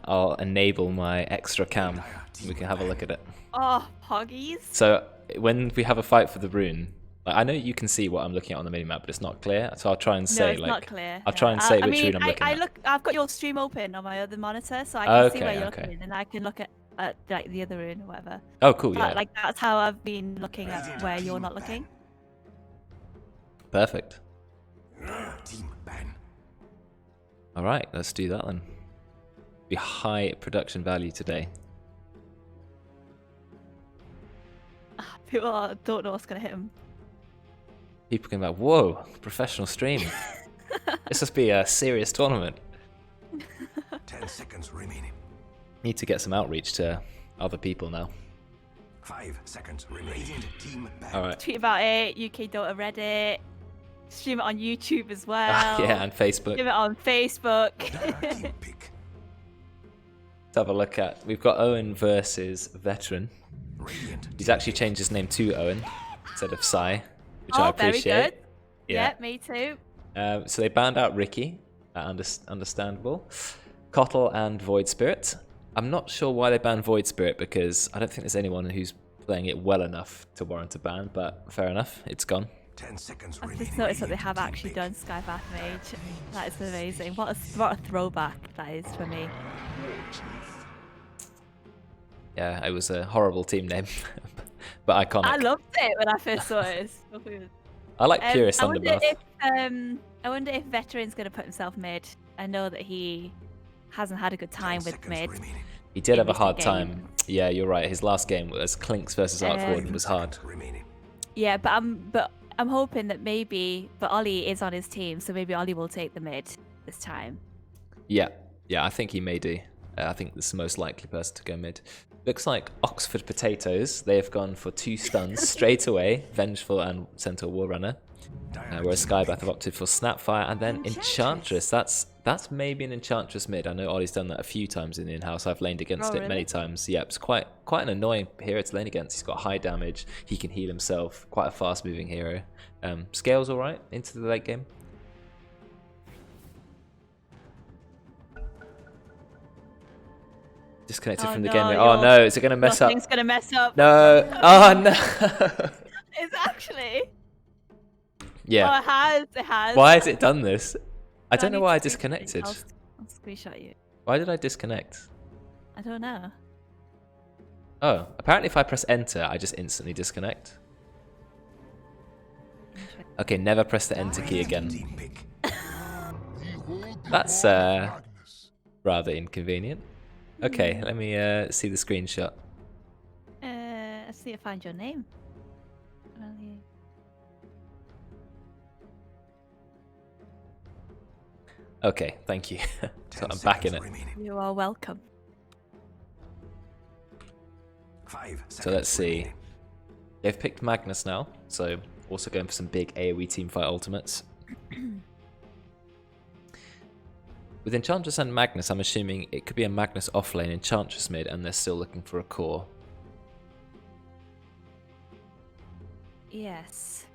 I'll enable my extra cam. We can have a look at it. Oh, hoggies. So when we have a fight for the rune, like, I know you can see what I'm looking at on the minimap, but it's not clear. So I'll try and say, No, it's like, not clear. I'll try and say which rune I'm looking I at. look. I've got your stream open on my other monitor, so I can see where Okay, you're okay. looking, and I can look at like the other rune or whatever. Oh, cool, yeah. Like that's how I've been looking at where you're not looking. Perfect. All right, let's do that then. Be high production value today. People don't know what's gonna hit them. People can be like, whoa, professional stream. This must be a serious tournament. 10 seconds remaining. Need to get some outreach to other people now. 5 seconds remaining. Team back. All right. Tweet about it. UK Dota Reddit. Stream it on YouTube as well. Yeah, and Facebook. Stream it on Facebook. Team pick. Let's have a look at. We've got Owen versus Veteran. Radiant. He's actually changed his name to Owen instead of Sai, which I appreciate. Very good. Yeah. Me too. So they banned out Ricky. Understandable. Kotl and Void Spirit. I'm not sure why they banned Void Spirit because I don't think there's anyone who's playing it well enough to warrant a ban, but fair enough, it's gone. 10 seconds I've remaining. just noticed that they have actually done Skypath Mage. That is amazing. What a throwback that is for me. Yeah, it was a horrible team name, but iconic. I loved it when I first saw it. I like Purist I wonder Thunderbath. I wonder if Veteran's going to put himself mid. I know that he hasn't had a good time with mid. He did have a recent hard game. time. Yeah, you're right. His last game was Clinks versus Arc Warden was hard. Yeah, but I'm hoping that maybe, but Oli is on his team, so maybe Oli will take the mid this time. Yeah, I think he may do. I think this is the most likely person to go mid. Looks like Oxford Potatoes. They have gone for 2 stuns straight away, Vengeful and Centaur Warrunner. Whereas Skybath have opted for Snapfire and then Enchantress. That's maybe an Enchantress mid. I know Ollie's done that a few times in the in-house. I've laned against it many times. Yeah, it's quite an annoying hero to lane against. He's got high damage. He can heal himself. Quite a fast-moving hero. Scales all right into the late game. Disconnected from the game. Oh no, is it going to mess up? Nothing's going to mess up. No. Oh no. It's actually. Yeah. Oh, it has. Why has it done this? I don't know need why I to see disconnected. I'll screenshot you. Why did I disconnect? I don't know. Oh, apparently if I press enter, I just instantly disconnect. Okay, never press the enter key again. That's rather inconvenient. Okay, let me see the screenshot. Let's see if I find your name. Okay, thank you. So I'm back in it. You are welcome. So let's see. They've picked Magnus now, so also going for some big AoE teamfight ultimates. With Enchantress and Magnus, I'm assuming it could be a Magnus offlane, Enchantress mid, and they're still looking for a core. Yes.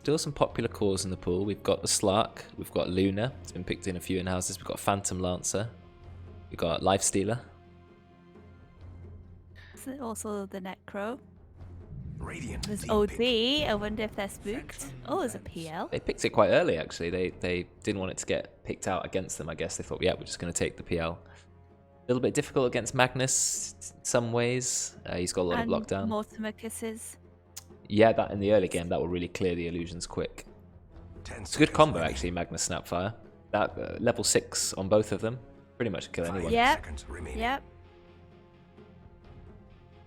Still some popular cores in the pool. We've got the Slark, we've got Luna, it's been picked in a few in-houses, we've got Phantom Lancer, we've got Lifestealer. Is it also the Necro? Radiant. There's OD. I wonder if they're spooked. Oh, there's a PL. They picked it quite early, actually. They didn't want it to get picked out against them, I guess. They thought, yeah, we're just going to take the PL. A little bit difficult against Magnus in some ways. He's got a lot of lockdown. Mortimer Kisses. Yeah, that in the early game, that will really clear the illusions quick. It's a good combo, actually, Magnus Snapfire. That level 6 on both of them. Pretty much kill anyone. Yep.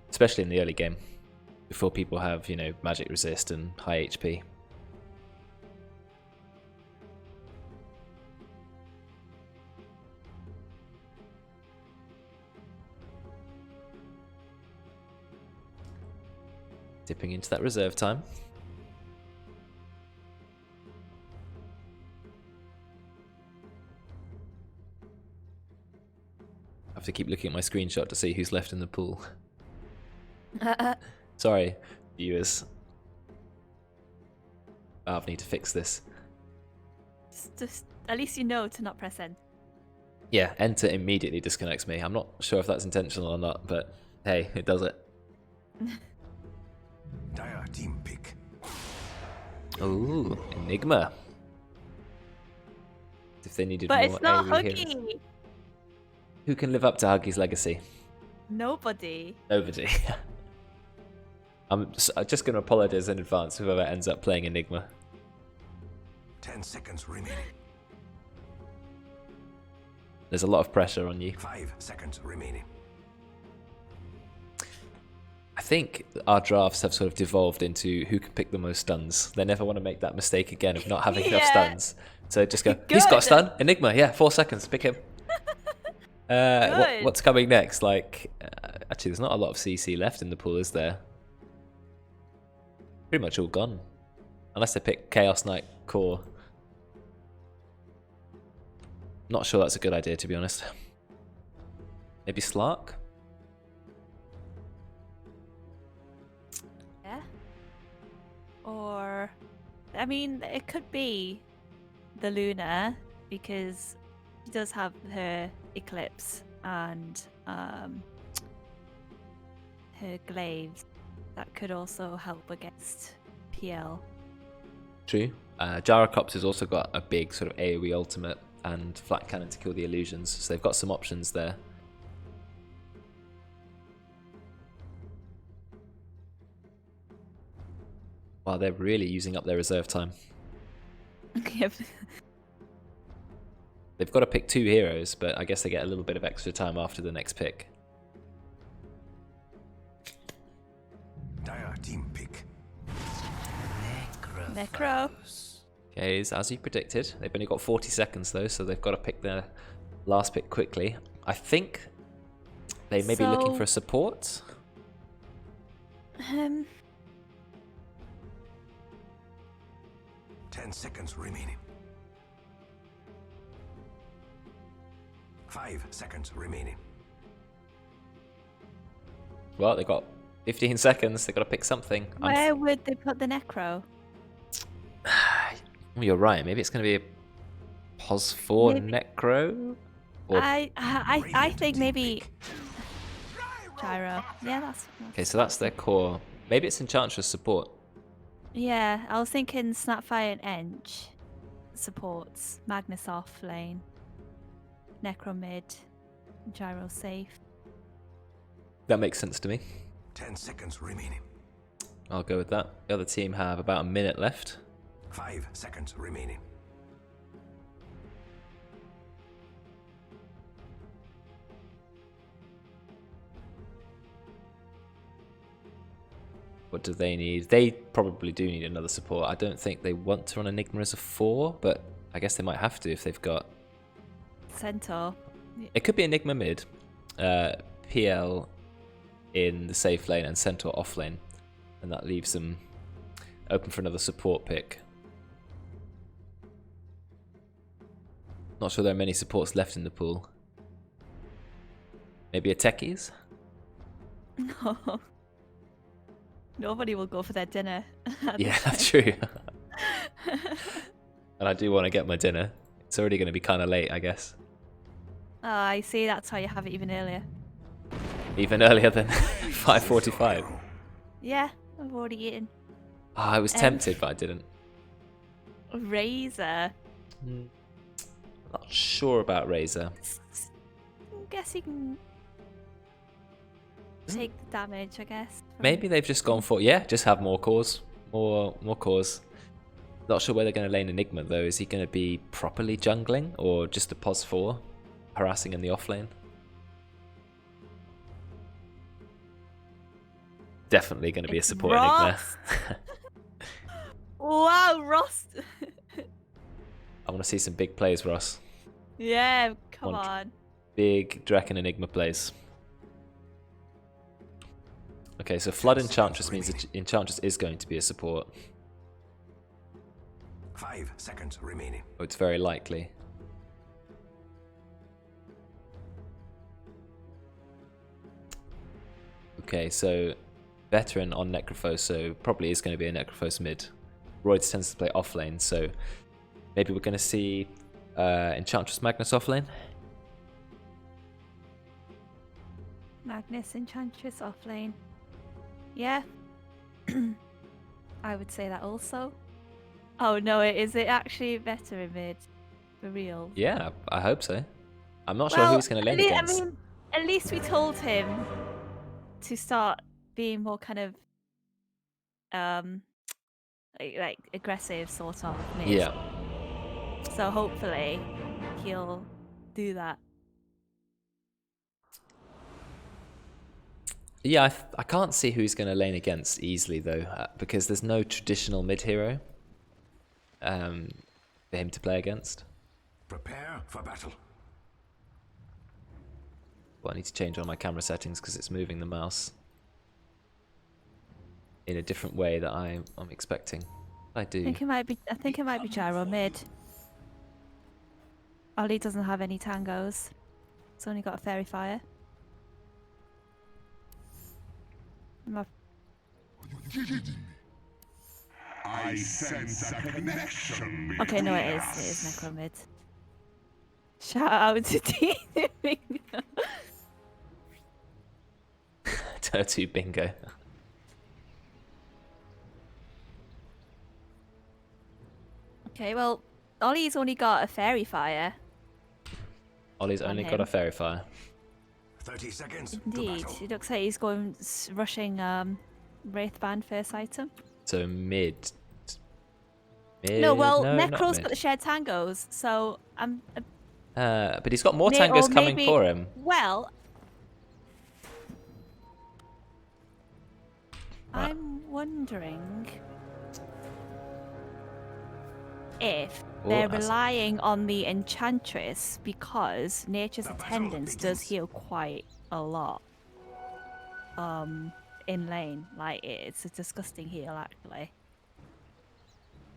Especially in the early game. Before people have, you know, magic resist and high HP. Dipping into that reserve time. I have to keep looking at my screenshot to see who's left in the pool. Sorry, viewers. I need to fix this. Just At least you know to not press N. Yeah, enter immediately disconnects me. I'm not sure if that's intentional or not, but hey, it does it. Dire team pick. Ooh, Enigma. If they needed But more it's not AoE heroes. Huggy. Who can live up to Huggy's legacy? Nobody. Nobody. I'm just going to apologize in advance to whoever ends up playing Enigma. 10 seconds remaining. There's a lot of pressure on you. 5 seconds remaining. I think our drafts have sort of devolved into who can pick the most stuns. They never want to make that mistake again of not having enough stuns. So just go, he's got a stun, Enigma, yeah, 4 seconds, pick him. What's coming next? Like, actually, there's not a lot of CC left in the pool, is there? Pretty much all gone. Unless they pick Chaos Knight Core. Not sure that's a good idea, to be honest. Maybe Slark? Yeah. Or, I mean, it could be the Luna because she does have her Eclipse and her Glaives. That could also help against PL. True. Gyrocopter has also got a big sort of AoE ultimate and flat cannon to kill the illusions, so they've got some options there. Wow, they're really using up their reserve time. Yep. They've got to pick 2 heroes, but I guess they get a little bit of extra time after the next pick. Dire team pick. Necro. Okay, as you predicted. They've only got 40 seconds though, so they've got to pick their last pick quickly. I think they may be looking for a support. 10 seconds remaining. 5 seconds remaining. Well, they've got 15 seconds. They've got to pick something. Where would they put the Necro? Well, you're right. Maybe it's going to be a POS 4 Necro? Or... I think maybe Gyro. Yeah, that's okay, so that's their core. Maybe it's Enchantress support. yeah, I was thinking Snapfire and Eng supports, Magnus off lane, Necro mid, Gyro safe. That makes sense to me. 10 seconds remaining. I'll go with that. The other team have about a minute left. 5 seconds remaining. What do they need? They probably do need another support. I don't think they want to run Enigma as a 4, but I guess they might have to if they've got... Centaur. It could be Enigma mid, PL in the safe lane and Centaur off lane. And that leaves them open for another support pick. Not sure there are many supports left in the pool. Maybe a Techies? No. Nobody will go for their dinner. Yeah, true. And I do want to get my dinner. It's already going to be kind of late, I guess. Oh, I see. That's why you have it even earlier. Even earlier than 5:45. Yeah, I've already eaten. Oh, I was tempted, but I didn't. Razor. Not sure about Razor. I guess you can take the damage, I guess. Maybe they've just gone for, yeah, just have more cores. More cores. Not sure where they're going to lane Enigma, though. Is he going to be properly jungling or just a POS 4, harassing in the off lane? Definitely going to be a support Enigma. Wow, Ross. I want to see some big plays, Ross. Yeah, come on. Big Drekkon Enigma plays. Okay, so Flood Enchantress means that Enchantress is going to be a support. 5 seconds remaining. Oh, it's very likely. Okay, so Veteran on Necrophos, so probably is going to be a Necrophos mid. Roidz tends to play off lane, so maybe we're going to see Enchantress Magnus off lane. Magnus, Enchantress, offlane. Yeah. I would say that also. Oh no, is it actually better in mid? For real? Yeah, I hope so. I'm not sure who he's going to lane against. I mean, at least we told him to start being more kind of like aggressive sort of mid. Yeah. So hopefully he'll do that. Yeah, I can't see who he's going to lane against easily though, because there's no traditional mid hero for him to play against. Prepare for battle. Well, I need to change all my camera settings because it's moving the mouse in a different way that I'm expecting. I do. I think it might be gyro mid. Oli doesn't have any tangos. It's only got a fairy fire. I sense a connection. Okay, no, it is necro mid. Shout out to Team Bingo. Turtu bingo. Okay, well, Ollie's only got a fairy fire. Ollie's only got a fairy fire. 30 seconds. To Indeed, battle. it looks like he's going rushing Wraithband first item. So mid. No, well, not Necro's mid. got the shared tangos, so I'm. But he's got more May- tangos or coming maybe- for him. Well, Right. I'm wondering if Oh, they're that's- relying on the Enchantress because Nature's Attendance does heal quite a lot in lane. Like, it's a disgusting heal, actually.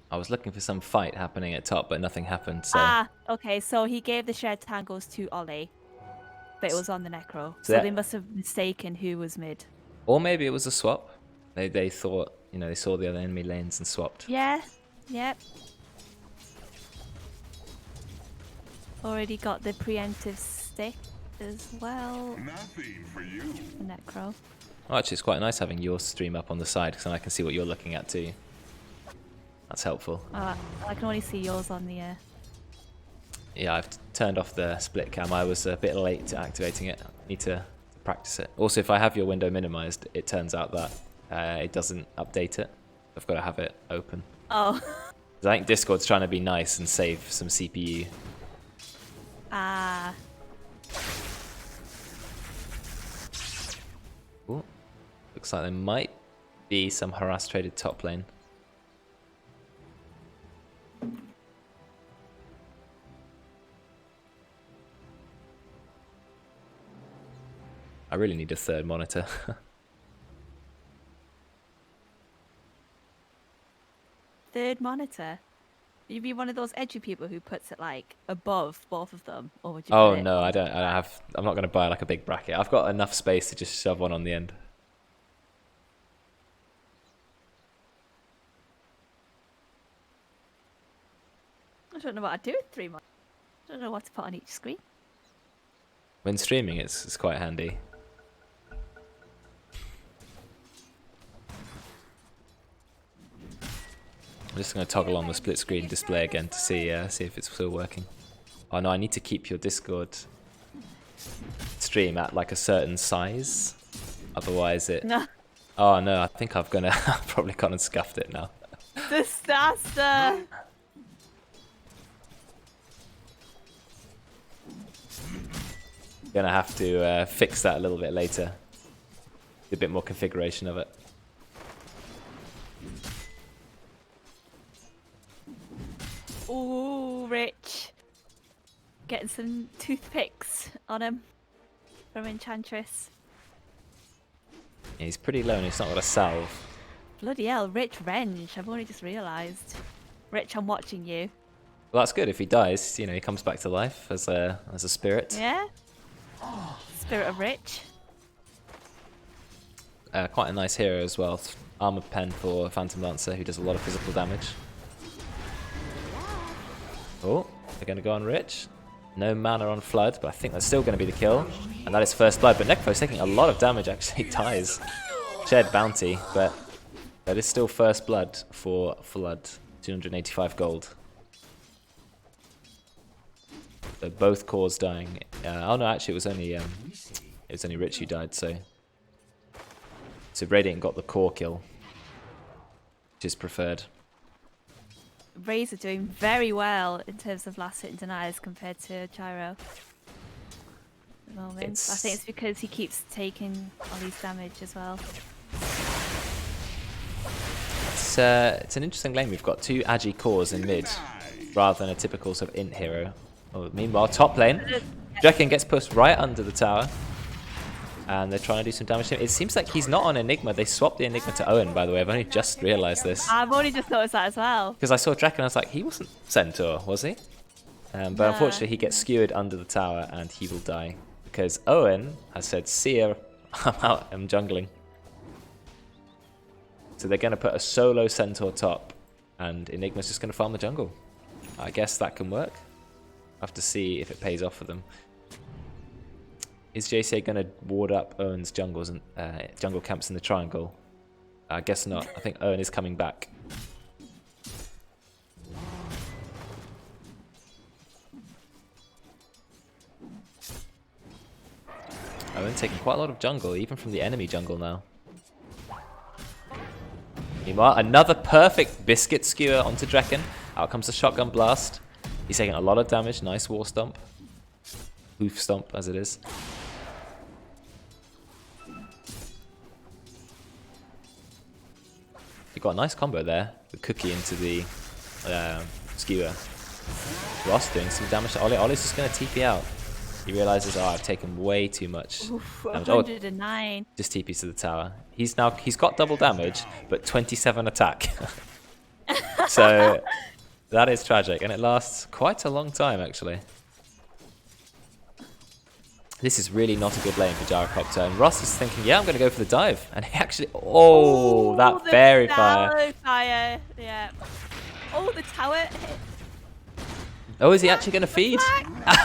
I was looking for some fight happening at top, but nothing happened. So Ah, okay, so he gave the shared tangos to Ollie, but it was on the Necro. So that- they must have mistaken who was mid. or maybe it was a swap. They thought, you know, they saw the other enemy lanes and swapped. Yeah, yep. Already got the preemptive stick as well. Nothing for you. The Necro. Oh, actually, it's quite nice having your stream up on the side because then I can see what you're looking at too. That's helpful. I can only see yours on the Yeah, I've turned off the split cam. I was a bit late to activating it. Need to practice it. Also, if I have your window minimized, it turns out that it doesn't update it. I've got to have it open. Oh. 'Cause I think Discord's trying to be nice and save some CPU. Ah. Ooh. Looks like there might be some harass traded top lane. I really need a third monitor. Third monitor. You'd be one of those edgy people who puts it like above both of them, or would you? Oh put it... no, I don't have. I'm not going to buy like a big bracket. I've got enough space to just shove one on the end. I don't know what I'd do with 3 monitors. I don't know what to put on each screen. When streaming, it's quite handy. I'm just going to toggle on the split screen display again to see if it's still working. Oh no, I need to keep your Discord stream at like a certain size, otherwise it. No. Oh no, I think I've probably gone and scuffed it now. Disaster! Gonna have to fix that a little bit later. A bit more configuration of it. Ooh, Rich. Getting some toothpicks on him from Enchantress. Yeah, he's pretty low and he's not got a salve. Bloody hell, Rich Renge. I've only just realised. Rich, I'm watching you. Well, that's good. If he dies, you know, he comes back to life as a spirit. Yeah? Spirit of Rich. Quite a nice hero as well. Armor pen for Phantom Lancer, who does a lot of physical damage. Oh, They're going to go on Rich. No mana on Flood, but I think that's still going to be the kill. And that is first blood. But Necro's taking a lot of damage, actually. Dies. Shared bounty, but that is still first blood for Flood. 285 gold. So both cores dying. Oh no, actually it was only Rich who died. So Radiant got the core kill, which is preferred. Rays are doing very well in terms of last hit and deniers compared to Gyro. At the moment. I think it's because he keeps taking Oli's damage as well. It's an interesting lane. We've got 2 agi cores in mid, rather than a typical sort of int hero. Oh, meanwhile, top lane, Drekkon gets pushed right under the tower, and they're trying to do some damage to him. It seems like he's not on Enigma. They swapped the Enigma to Owen, by the way. I've only just realised this. I've only just noticed that as well. Because I saw Drekkon, I was like, he wasn't Centaur, was he? But No. unfortunately, he gets skewered under the tower, and he will die. Because Owen has said, see ya, I'm out, I'm jungling. So they're going to put a solo Centaur top, and Enigma's just going to farm the jungle. I guess that can work. I'll have to see if it pays off for them. Is JCA going to ward up Owen's jungles and jungle camps in the triangle? I guess not. I think Owen is coming back. Owen taking quite a lot of jungle, even from the enemy jungle now. Meanwhile, another perfect biscuit skewer onto Drekkon. Out comes the shotgun blast. He's taking a lot of damage. Nice war stomp. Hoof stomp, as it is. You got a nice combo there. The cookie into the skewer. Ross doing some damage to Oli. Oli's just going to TP out. He realizes, oh, I've taken way too much damage. 109. Just TPs to the tower. He's got double damage, but 27 attack. So that is tragic, and it lasts quite a long time, actually. This is really not a good lane for Gyrocopter, and Ross is thinking, yeah, I'm going to go for the dive. And he actually... Oh, that fairy fire. Yeah. Oh, the tower hit. Oh, is he actually going to feed?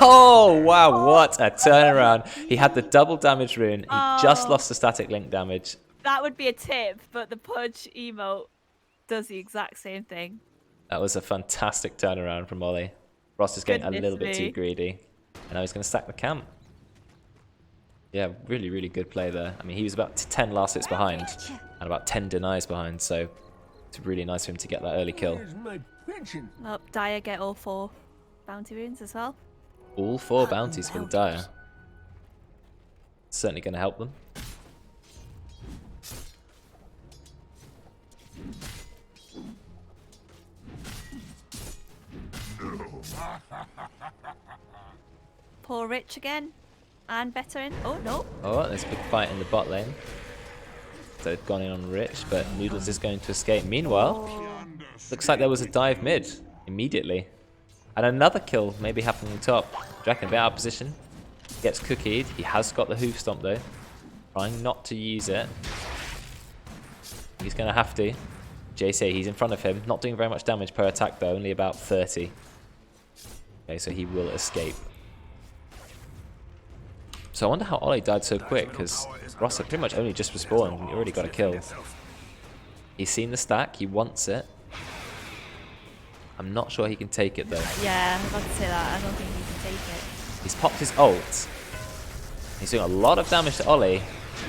Oh, wow, what a turnaround. He had the double damage rune. He just lost the static link damage. That would be a tip, but the Pudge emote does the exact same thing. That was a fantastic turnaround from Oli. Ross is getting a little bit too greedy. And now he's going to stack the camp. Yeah, really, really good play there. I mean, he was about 10 last hits behind and about 10 denies behind, so it's really nice for him to get that early kill. Oh, Dire get all 4 bounty runes as well. All 4 bounties for the Dire. Certainly going to help them. Poor Rich again. And better in. Oh, no. Oh, there's a big fight in the bot lane. So they've gone in on Rich, but Noodlz is going to escape. Meanwhile, looks like there was a dive mid immediately. And another kill maybe happening top. Drekkon a bit out of position. Gets cookied. He has got the hoof stomp though. Trying not to use it. He's going to have to. JC, he's in front of him. Not doing very much damage per attack though. Only about 30. Okay, so he will escape. So I wonder how Oli died so quick, because Ross had pretty much only just respawned and he already got a kill. He's seen the stack, he wants it. I'm not sure he can take it though. Yeah, I was about to say that. I don't think he can take it. He's popped his ult. He's doing a lot of damage to Oli,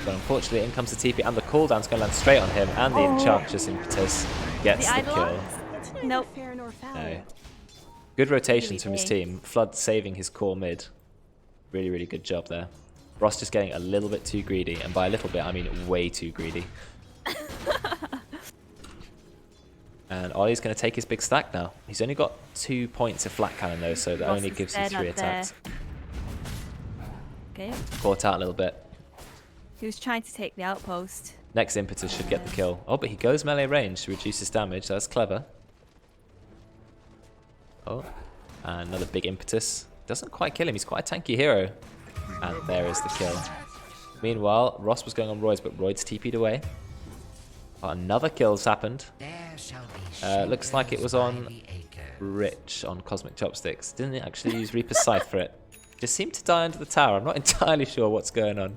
but unfortunately in comes the TP and the cooldown's going to land straight on him, and the Enchantress impetus gets the kill. Nope. No. Good rotations from his team. Flood saving his core mid. Really, really good job there. Ross just getting a little bit too greedy, and by a little bit I mean way too greedy. And Oli's going to take his big stack now. He's only got 2 points of flat cannon though, so that Ross only is gives you 3 attacks. Okay. Caught out a little bit. He was trying to take the outpost. Next impetus should get the kill. Oh, but he goes melee range to reduce his damage. That's clever. Oh, and another big impetus. Doesn't quite kill him. He's quite a tanky hero. And there is the kill. Meanwhile, Ross was going on Roidz, but Roidz TP'd away. Oh, another kill's happened. Looks like it was on rich on Cosmic Chopsticks. Didn't actually use Reaper's Scythe for it. Just seemed to die under the tower. I'm not entirely sure what's going on.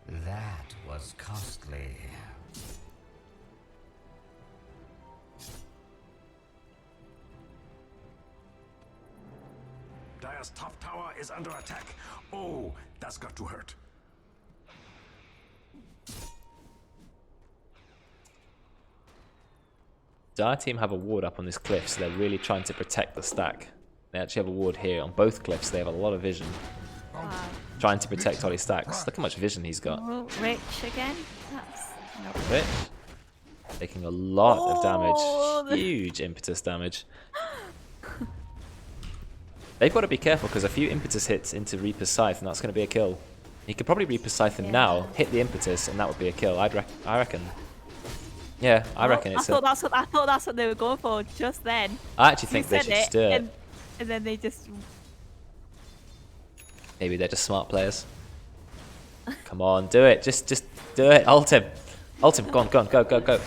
That was costly. Dire's top tower is under attack. Oh, that's got to hurt. Dire team have a ward up on this cliff, so they're really trying to protect the stack. They actually have a ward here on both cliffs. They have a lot of vision. Wow. Trying to protect Oli stacks. Look how much vision he's got. Oh, Rich again? That's... Nope. Rich. Taking a lot of Oh, damage. Huge impetus damage. They've got to be careful because a few impetus hits into Reaper's Scythe and that's going to be a kill. He could probably Reaper's Scythe him now, hit the impetus, and that would be a kill. I reckon. Yeah, I reckon it's I thought that's what they were going for just then. I actually think they should just do it. And then they just... Maybe they're just smart players. Come on, do it. Just do it. Ult him. Ult him. Go on, go.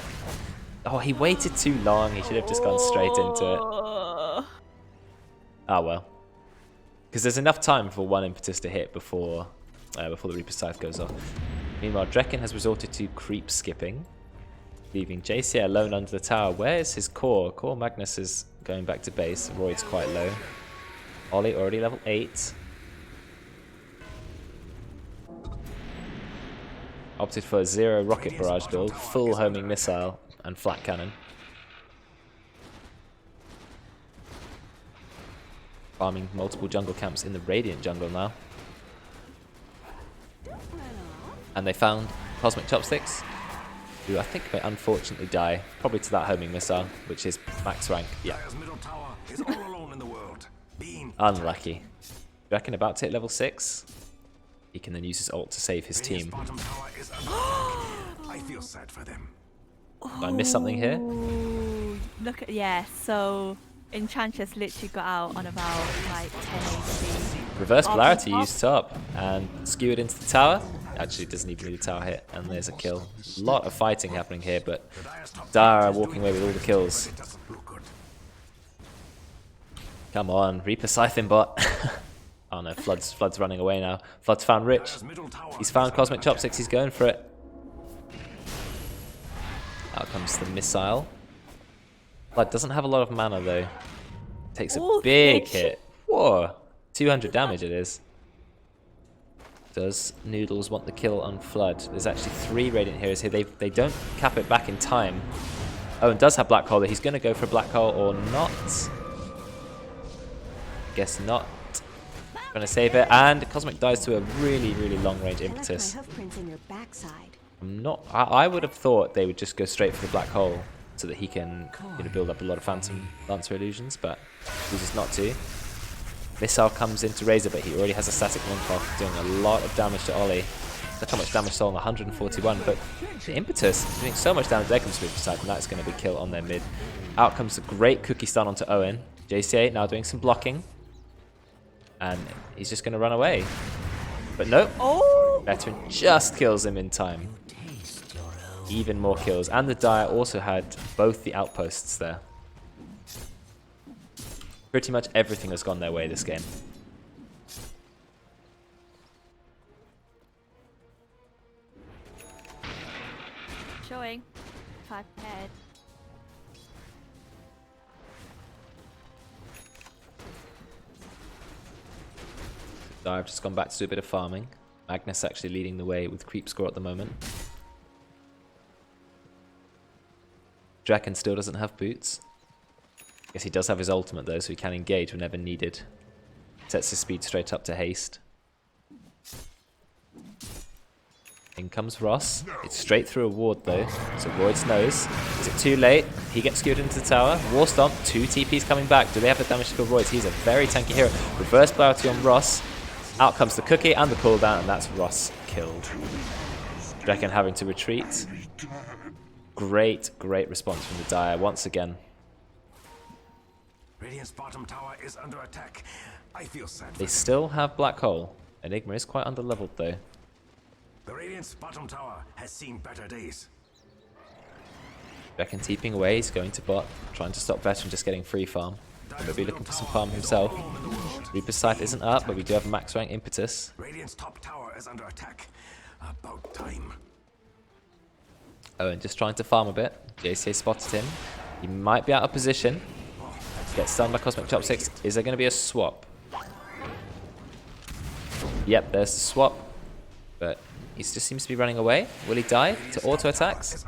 Oh, he waited too long. He should have just gone straight into it. Oh well. Because there's enough time for one impetus to hit before the Reaper's Scythe goes off. Meanwhile, Drekkon has resorted to creep skipping, leaving JC alone under the tower. Where is his core? Core Magnus is going back to base. Roidz quite low. Oli already level 8. Opted for a 0 rocket barrage build, full homing missile and flat cannon. Farming multiple jungle camps in the Radiant jungle now. And they found Cosmic Chopsticks, who I think may unfortunately die, probably to that homing missile, which is max rank. Yeah. Unlucky. Drekkon about to hit level 6. He can then use his ult to save his team. I feel sad for them. Did I miss something here? Ooh, look at so Enchantress literally got out on about like 10 HP. Reverse polarity used top and skewered into the tower. Actually doesn't even need a tower hit, and there's a kill. A lot of fighting happening here, but Dire are walking away with all the kills. Come on, Reaper Scything bot. Oh no, Flood's running away now. Flood's found Rich. He's found Cosmic Chopsticks, he's going for it. Out comes the missile. Flood doesn't have a lot of mana though. Takes a big hit. Whoa, 200 damage it is. Does Noodlz want the kill on Flood? There's actually 3 Radiant heroes here. They don't cap it back in time. Owen does have Black Hole. He's going to go for a Black Hole or not. Guess not. Going to save it, and Cosmic dies to a really, really long range impetus. I would have thought they would just go straight for the Black Hole so that he can build up a lot of Phantom Lancer illusions, but chooses not to. Missile comes into Razor, but he already has a static link off, doing a lot of damage to Oli. Look how much damage sold, 141, but the impetus is doing so much damage. There comes Reaper's Scythe, and that's going to be kill on their mid. Out comes a great cookie stun onto Owen. JCA now doing some blocking. And he's just going to run away. But nope. Oh! Veteran just kills him in time. Even more kills. And the Dire also had both the outposts there. Pretty much everything has gone their way this game. Showing 5 head. Dire have just gone back to do a bit of farming. Magnus actually leading the way with creep score at the moment. Drekkon still doesn't have boots. Guess he does have his ultimate though, so he can engage whenever needed. Sets his speed straight up to haste. In comes Ross. It's straight through a ward though, so Roidz knows. Is it too late? He gets skewered into the tower. War Stomp, 2 TPs coming back. Do they have the damage to kill Roidz? He's a very tanky hero. Reverse polarity on Ross. Out comes the cookie and the cooldown, and that's Ross killed. Drekkon having to retreat. Great response from the Dire once again. Radiant's bottom tower is under attack. I feel sad. They still have Black Hole. Enigma is quite underleveled though. The Radiant's bottom tower has seen better days. Drekkon TPing away, he's going to bot, trying to stop Veteran just getting free farm. Maybe looking for some farm himself. Reaper's Scythe isn't up, but we do have a max rank Impetus. Radiant's top tower is under attack. About time. Owen just trying to farm a bit. JCA spotted him. He might be out of position. Gets stunned by CosmicChopsticks. Is there going to be a swap? Yep, there's the swap. But he just seems to be running away. Will he die to auto attacks?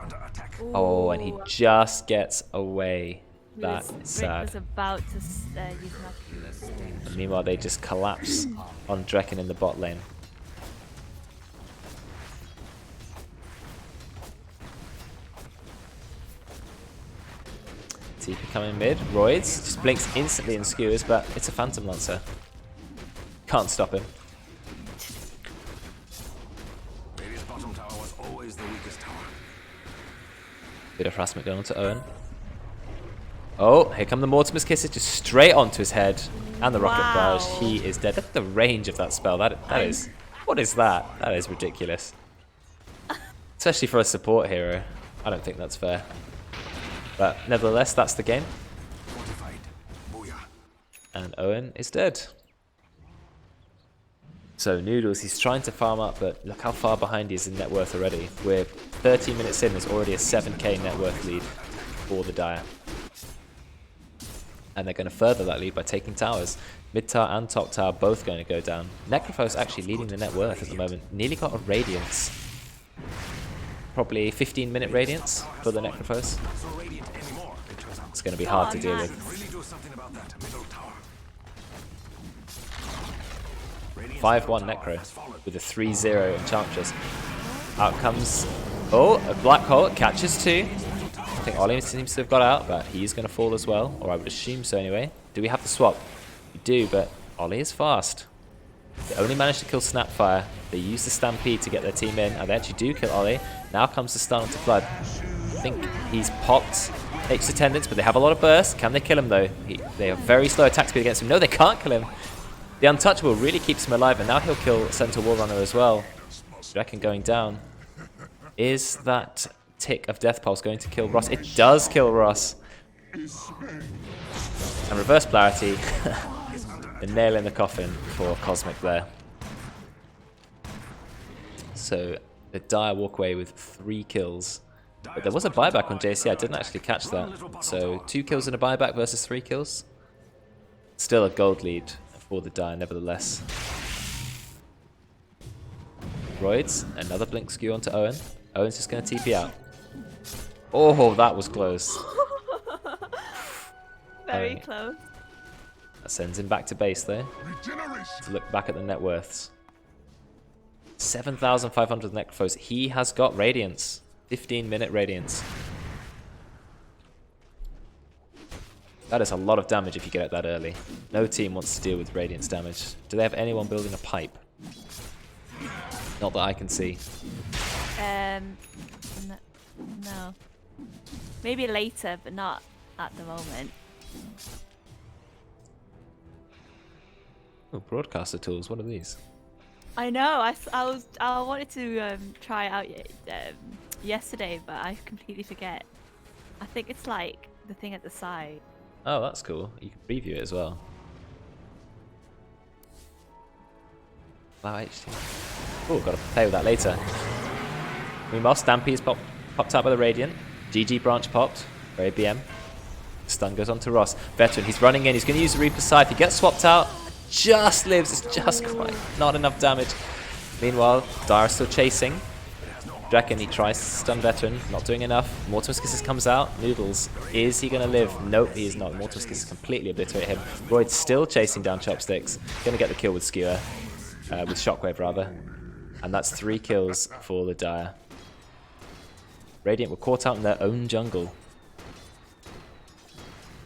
Oh, and he just gets away. That is sad. Was about to use an And meanwhile, they just collapse on Drekkon in the bot lane. TP coming mid. Roidz just blinks instantly and skewers, but it's a Phantom Lancer. Can't stop him. Radiant's bottom tower was always the weakest tower. Bit of harassment going on to Owen. Oh, here come the Mortimer's Kisses just straight onto his head. And the Rocket Barrage. He is dead. Look at the range of that spell. That is... What is that? That is ridiculous. Especially for a support hero. I don't think that's fair. But nevertheless, that's the game. Fortified. Booyah. And Owen is dead. So Noodles, he's trying to farm up, but look how far behind he is in net worth already. We're 13 minutes in, there's already a 7k net worth lead for the Dire. And they're going to further that lead by taking towers. Mid tower and top tower both going to go down. Necrophos actually leading the net worth at the moment. Nearly got a Radiance. Probably 15-minute Radiance for the Necrophos. It's going to be hard to deal with. Really do something about that middle tower. 5-1 Necro with a 3-0 Enchantress. Out comes... Oh, a Black Hole catches two. I think Oli seems to have got out, but he's going to fall as well. Or I would assume so anyway. Do we have the swap? We do, but Oli is fast. They only managed to kill Snapfire. They use the Stampede to get their team in, and they actually do kill Oli. Now comes the stun onto Flood. I think he's popped H's attendance, but they have a lot of burst. Can they kill him though? They have very slow attack speed against him. No, they can't kill him. The Untouchable really keeps him alive, and now he'll kill Centaur Warrunner as well. Drekkon going down. Is that tick of Death Pulse going to kill Ross? It does kill Ross. And Reverse Polarity. The nail in the coffin for Cosmic there. So the Dire walk away with 3 kills. But there was a buyback on JC, I didn't actually catch that. So 2 kills and a buyback versus 3 kills. Still a gold lead for the Dire nevertheless. Roidz, another blink skew onto Owen. Owen's just going to TP out. Oh, that was close. Very close. That sends him back to base though. To look back at the net worths. 7,500 Necrophos. He has got Radiance. 15-minute Radiance. That is a lot of damage if you get it that early. No team wants to deal with Radiance damage. Do they have anyone building a pipe? Not that I can see. No. Maybe later, but not at the moment. Oh, broadcaster tools. What are these? I know. I wanted to try it out yesterday, but I completely forget. I think it's like the thing at the side. Oh, that's cool. You can preview it as well. Wow, HT. Oh, got to play with that later. Meanwhile, Stampede's popped out by the Radiant. GG branch popped. Very BM. Stun goes on to Ross. Veteran, he's running in. He's going to use the Reaper's Scythe. He gets swapped out. Just lives. It's just quite not enough damage. Meanwhile, Dire still chasing. Drekkon, he tries to stun Veteran. Not doing enough. Mortimer's Kisses comes out. Noodles. Is he going to live? Nope, he is not. Mortimer's Kisses completely obliterate him. Roidz still chasing down Chopsticks. Going to get the kill with Skewer. With Shockwave, rather. And that's 3 kills for the Dire. Radiant were caught out in their own jungle.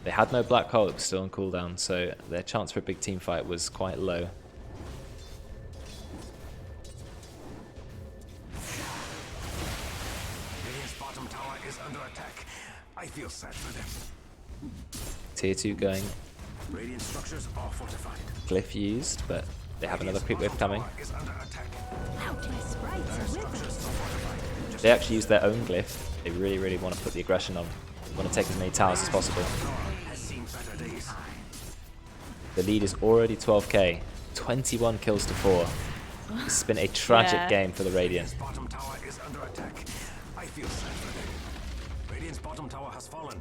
They had no Black Hole, it was still on cooldown, so their chance for a big team fight was quite low. Radiant's bottom tower is under attack. I feel sad for them. Tier 2 going. Radiant structures are fortified. Glyph used, but they have another creep wave coming. Is under attack. How do I spray to Structures are fortified. They actually use their own glyph. They really, really want to put the aggression on. They want to take as many towers as possible. The lead is already 12k. 21 kills to 4. This has been a tragic game for the Radiant.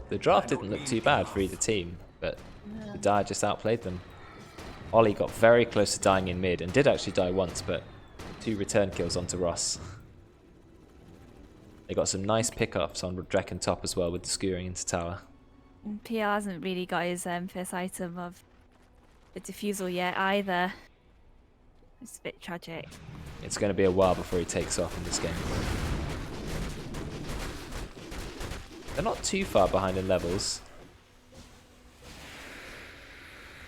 The draft didn't look too bad for either team, but the Dire just outplayed them. Oli got very close to dying in mid and did actually die once, but 2 return kills onto Ross. They got some nice pickups on Drekkon top as well with the skewering into tower. PL hasn't really got his first item of the diffusal yet either. It's a bit tragic. It's going to be a while before he takes off in this game. They're not too far behind in levels.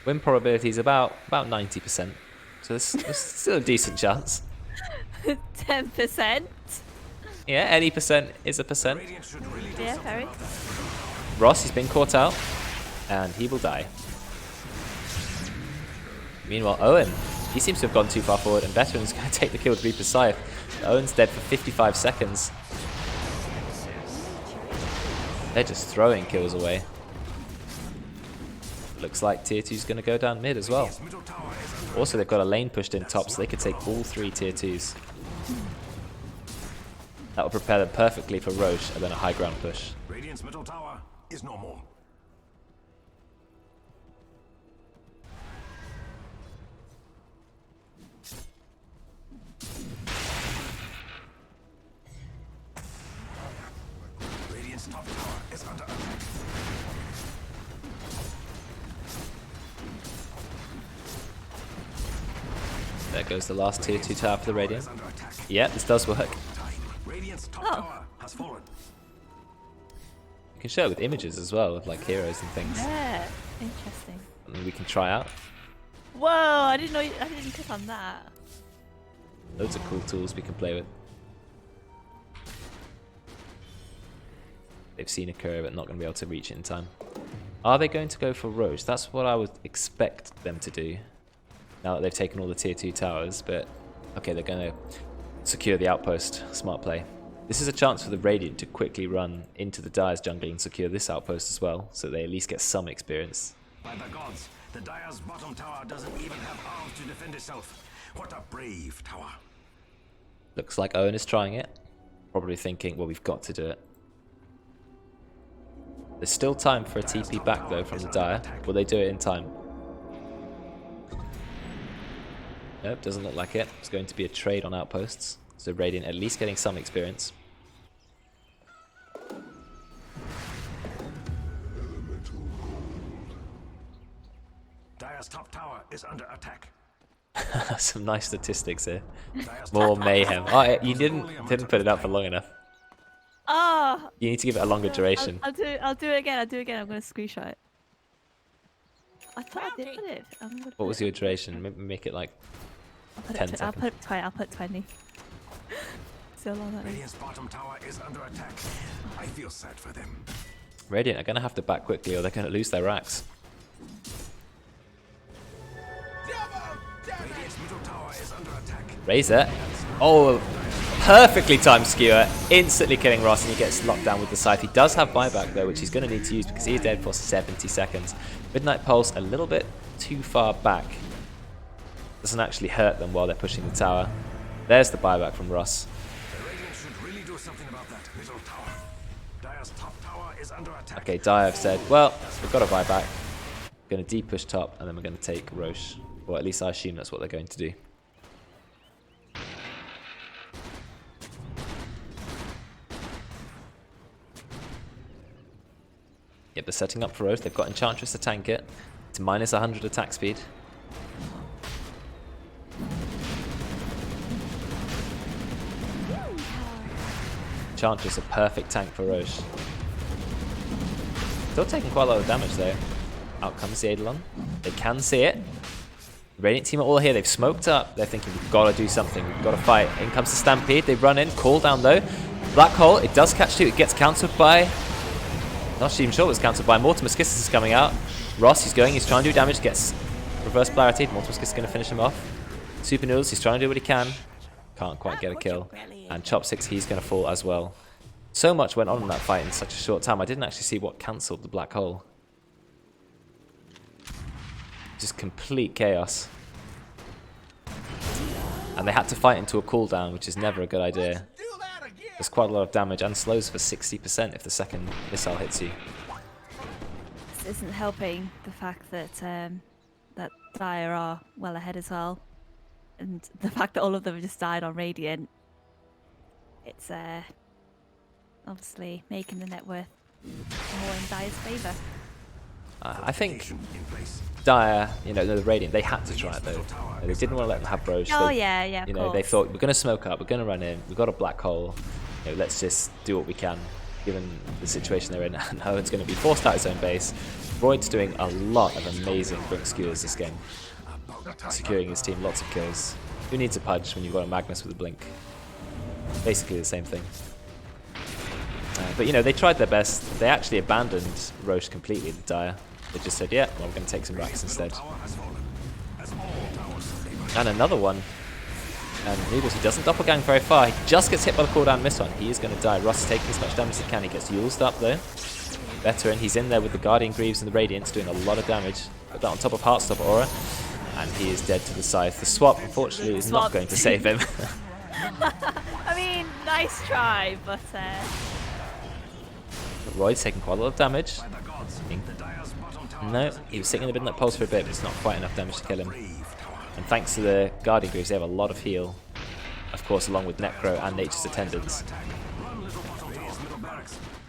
Win probability is about 90%, so there's still a decent chance. 10%? Yeah, any percent is a percent. Yeah, very. Ross, he's been caught out, and he will die. Meanwhile, Owen, he seems to have gone too far forward, and Veteran's going to take the kill with Reaper's Scythe. Owen's dead for 55 seconds. They're just throwing kills away. Looks like tier 2's going to go down mid as well. Also, they've got a lane pushed in top, so they could take all 3 tier 2s. That will prepare them perfectly for Roche and then a high ground push. Radiant's middle tower is no more. Radiant's top tower is under attack. There goes the last tier 2 tower for the Radiant. Yeah, this does work. Radiant's top tower has fallen. You can show it with images as well, of like heroes and things. Yeah, interesting. And we can try out. Whoa, I didn't click on that. Loads of cool tools we can play with. They've seen a curve but not going to be able to reach it in time. Are they going to go for Roche? That's what I would expect them to do. Now that they've taken all the tier 2 towers, but okay, they're going to secure the outpost. Smart play. This is a chance for the Radiant to quickly run into the Dire's jungle and secure this outpost as well, so they at least get some experience. By the gods, the Dire's bottom tower doesn't even have arms to defend itself. What a brave tower. Looks like Owen is trying it. Probably thinking, well, we've got to do it. There's still time for a TP back though from the Dire. Will they do it in time? Nope, doesn't look like it. It's going to be a trade on outposts. So Radiant at least getting some experience. Dire's top tower is under attack. Some nice statistics here. More mayhem. Oh, you didn't put it up for long enough. Oh! You need to give it a longer duration. I'll do it again. I'm going to screenshot it. I thought I did put it. What was your duration? Make it like 10 seconds. I'll put 20. So long that is. Radiant's bottom tower is under attack. I feel sad for them. Radiant are going to have to back quickly or they're going to lose their racks. Radiant's middle tower is under attack. Razor. Oh, perfectly timed skewer. Instantly killing Ross and he gets locked down with the scythe. He does have buyback though, which he's going to need to use because he's dead for 70 seconds. Midnight Pulse a little bit too far back. Doesn't actually hurt them while they're pushing the tower. There's the buyback from Ross. The Radiant should really do something about that middle tower. Dire's top tower is under attack. Okay, Dire have said, well, we've got a buyback. We're going to deep push top and then we're going to take Roche. Or at least I assume that's what they're going to do. Yep, they're setting up for Roche. They've got Enchantress to tank it. It's minus 100 attack speed. Enchantress a perfect tank for Roche. Still taking quite a lot of damage though. Out comes the Eidolon. They can see it. The Radiant team are all here. They've smoked up. They're thinking, we've got to do something. We've got to fight. In comes the Stampede. They run in. Call down though. Black Hole. It does catch two. It gets countered by... Not even sure it was countered by. Mortimer's Kiss is coming out. Ross, he's going. He's trying to do damage. Gets reverse polarity. Mortimer's Kiss is going to finish him off. SupahNoodlz, he's trying to do what he can. Can't quite get a kill. And Chopsticks, he's going to fall as well. So much went on in that fight in such a short time. I didn't actually see what cancelled the black hole. Just complete chaos. And they had to fight into a cooldown, which is never a good idea. There's quite a lot of damage and slows for 60% if the second missile hits you. This isn't helping the fact that that Dire are well ahead as well. And the fact that all of them have just died on Radiant. It's obviously making the net worth more in Dire's favour. I think Dire, you know, the Radiant, they had to try it though. They didn't want to let them have Roche. Oh they, yeah, of You know, course. they thought, we're going to smoke up, we're going to run in, we've got a black hole. You know, let's just do what we can, given the situation they're in. And Owen's going to be forced out his own base. Roidz doing a lot of amazing blink skewers this game. Securing his team lots of kills. Who needs a Pudge when you've got a Magnus with a blink? Basically the same thing. But you know, they tried their best. They actually abandoned Roche completely, the Dire. They just said, yeah, well, we're going to take some racks instead. And another one. And Noodlz, he doesn't doppelgang very far. He just gets hit by the cooldown miss one. He is going to die. Ross is taking as much damage as he can. He gets Yulzed up though. Veteran, he's in there with the Guardian Greaves and the Radiance, doing a lot of damage. Put that on top of Heartstop Aura. And he is dead to the Scythe. The swap, unfortunately, is not going to save him. I mean, nice try, but Roidz taking quite a lot of damage. No, he was sitting in the midnight pulse for a bit, but it's not quite enough damage to kill him. And thanks to the Guardian Greaves, they have a lot of heal. Of course, along with Necro and Nature's Attendants.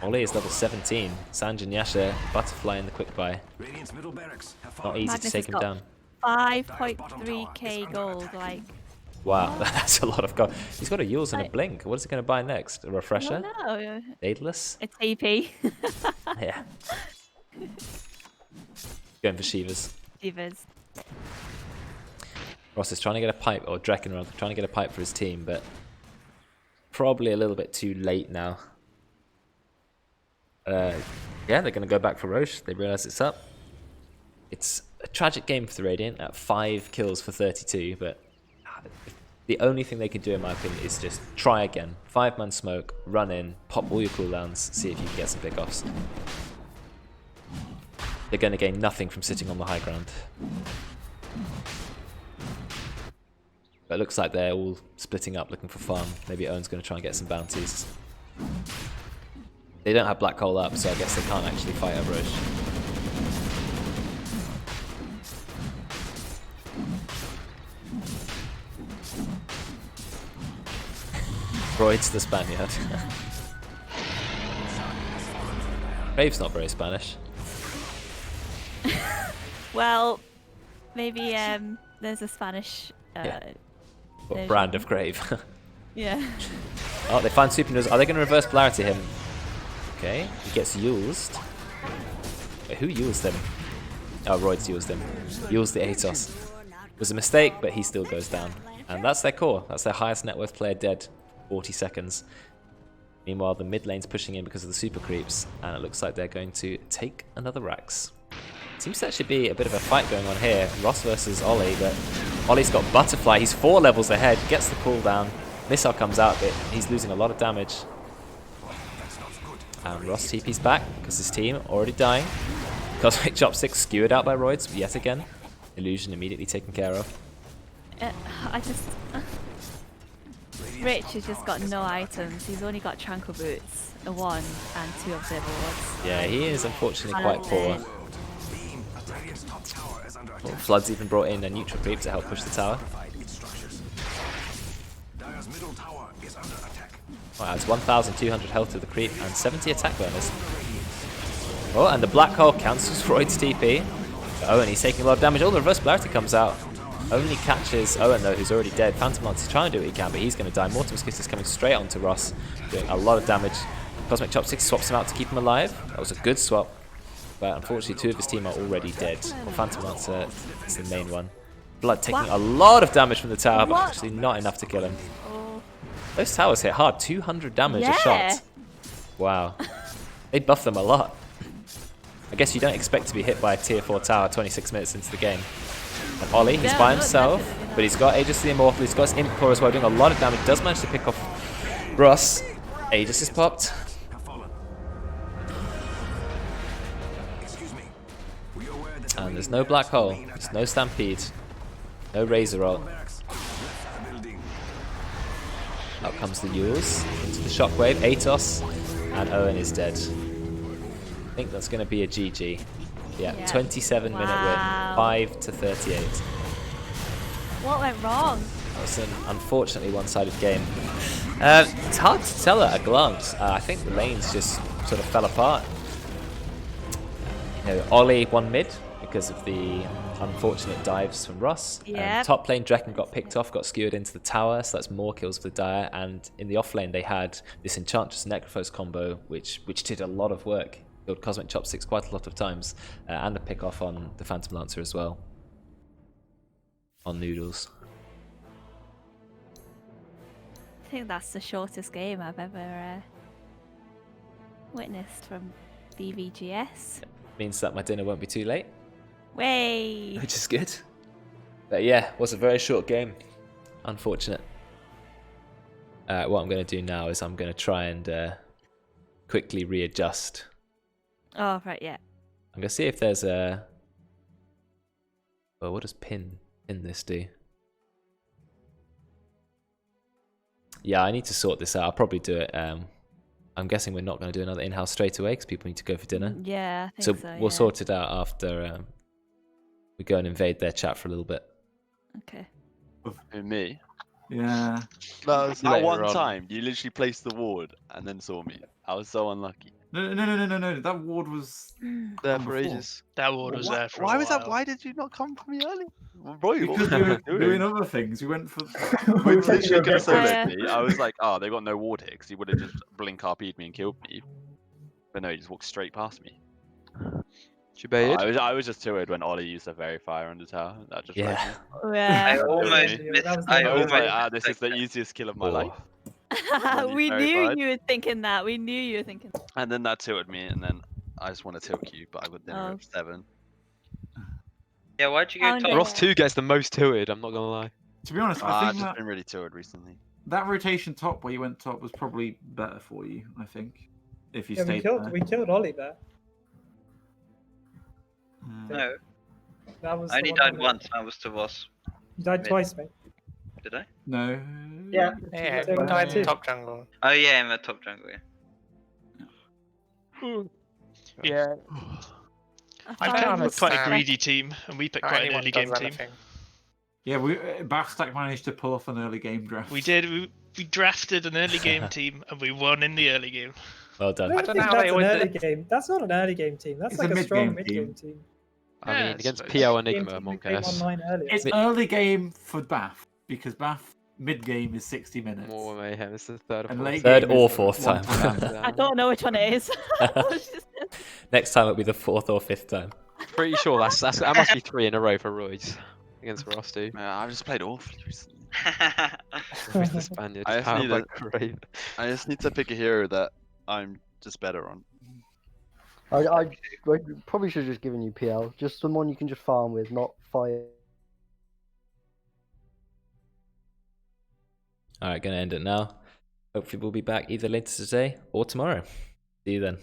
Oli is level 17. Sanj and Yasha, Butterfly in the quick buy. Not easy Magnus to take has him got down. 5.3k gold, like. Wow, that's a lot of gold. He's got a Yules and a Blink. What is he going to buy next? A Refresher? No, Daedalus? a TP. Yeah. Going for Shivas. Divas. Ross is trying to get a pipe, or Drekkon rather, trying to get a pipe for his team, but probably a little bit too late now. Yeah, they're going to go back for Roche. They realise it's up. It's a tragic game for the Radiant at 5 kills for 32, but the only thing they can do, in my opinion, is just try again. 5-man smoke, run in, pop all your cooldowns, see if you can get some pickoffs. They're going to gain nothing from sitting on the high ground. But it looks like they're all splitting up looking for farm. Maybe Owen's going to try and get some bounties. They don't have Black Hole up, so I guess they can't actually fight a Roche. Roidz the Spaniard. Grave's not very Spanish. Well, maybe there's a Spanish. What brand of Grave? Yeah. Oh, they find SupahNoodlz. Are they going to reverse polarity him? Okay, he gets Yulzed. Wait, who Yulzed him? Oh, Roidz Yulzed him. Yulzed the Atos. It was a mistake, but he still goes down. And that's their core. That's their highest net worth player dead. 40 seconds. Meanwhile, the mid lane's pushing in because of the super creeps, and it looks like they're going to take another Rax. Seems to actually be a bit of a fight going on here. Ross versus Oli, but Oli's got Butterfly. He's 4 levels ahead, gets the cooldown. Missile comes out, but he's losing a lot of damage. And Ross TP's back because his team already dying. CosmicChopsticks skewered out by Roidz yet again. Illusion immediately taken care of. I just. Rich has just got no items. He's only got Tranquil Boots, a 1 and 2 Observer Wards. Yeah, he is unfortunately quite poor. Well, Flood's even brought in a neutral creep to help push the tower. Well, adds 1,200 health to the creep and 70 attack bonus. Oh, and the Black Hole cancels Roid's TP. Oh, and he's taking a lot of damage. Oh, the reverse polarity comes out. Only catches Owen though, who's already dead. Phantom Lance is trying to do what he can, but he's going to die. Mortimer's Kiss is coming straight onto Ross, doing a lot of damage. CosmicChopsticks swaps him out to keep him alive. That was a good swap, but unfortunately 2 of his team are already dead. Well, Phantom Lancer is the main one. Blood taking a lot of damage from the tower, but actually not enough to kill him. Those towers hit hard. 200 damage a shot. Wow. They buff them a lot. I guess you don't expect to be hit by a tier 4 tower 26 minutes into the game. And Oli, he's by himself, but he's got Aegis the Immortal, he's got his Imp Core as well, doing a lot of damage. Does manage to pick off Ross, Aegis is popped. Have fallen. Excuse me. Were you aware that And there's no black hole, there's no stampede, no razor roll. barracks left the building? Out comes the Yules into the shockwave, Atos, and Owen is dead. I think that's going to be a GG. Yeah, Yeah. 27 minute Wow. win, 5-38. What went wrong? That was an unfortunately one-sided game. It's hard to tell at a glance. I think the lanes just sort of fell apart. You know, Oli won mid because of the unfortunate dives from Ross. Yep. Top lane, Drekkon got picked off, got skewered into the tower, so that's more kills for the Dire. And in the off lane, they had this Enchantress Necrophos combo, which did a lot of work. Killed CosmicChopsticks quite a lot of times, and a pick off on the Phantom Lancer as well. On Noodles. I think that's the shortest game I've ever witnessed from BVGS. Means that my dinner won't be too late, Way! which is good. But yeah, it was a very short game. Unfortunate. What I'm going to do now is I'm going to try and quickly readjust. Oh, right, yeah. I'm going to see if there's a... Well, what does pin this do? Yeah, I need to sort this out. I'll probably do it. I'm guessing we're not going to do another in-house straight away because people need to go for dinner. Yeah, I So think so. we'll yeah. sort it out after we go and invade their chat for a little bit. Okay. Who, me? Yeah. That Later one on. time, you literally placed the ward and then saw me. I was so unlucky. No. That ward was There on for before. ages. That ward was there for a Why was that? while. Why did you not come for me early? Roy, what Because was we you were doing other things. We went for. We literally could have Yeah. soloed me. I was like, oh, they got no ward here because he would have just blink RP'd me and killed me. But no, he just walked straight past me. She baited. I was just too weird when Oli used a very fire on the tower. That just Yeah. broke me. Yeah. That almost was me. missed- I I was like, almost this is the easiest kill of my Oh. life. When We he's knew verified. you were thinking that. We knew you were thinking that. And then that tilted me, and then I just want to tilt you, but I got dinner Oh. at 7. Yeah, why'd you go Found top? it. Ross 2 gets the most tilted, I'm not gonna lie. To be honest, I I've think just that, been really tilted recently. that rotation top where you went top was probably better for you. I think if you Yeah, stayed there. we killed Oli there. No, That was I only the one died that- once, and that was to Voss. You died Mid. twice, mate. Did I? No. Yeah. Yeah, So, died two. in top jungle. Oh yeah, I'm a top jungle. Yeah. Yeah. I I found picked quite a Stack. greedy team, and we picked quite an early game team. Yeah, we Backstack managed to pull off an early game draft. We did. We drafted an early game team, and we won in the early game. Well I done. don't don't think know how that's they an won early game. That's not an early game team. That's It's like a a strong mid-game mid game team. I Yeah, mean, it's against nice. PL Game Enigma, team Monk came S. online earlier. It's early game for Bath because Bath mid game is 60 minutes. More mayhem. This is the third or And fourth. late Third game or is fourth one time. to none. I don't know which one it is. Next time it'll be the 4th or 5th time. Pretty sure that must be 3 in a row for Roidz against Ross 2. I've just played awfully recently. With the Spaniard. I just powered need by a- Crave. I just need to pick a hero that I'm just better on. I probably should have just given you PL. Just someone you can just farm with, not fire. Alright, gonna end it now. Hopefully we'll be back either later today or tomorrow. See you then.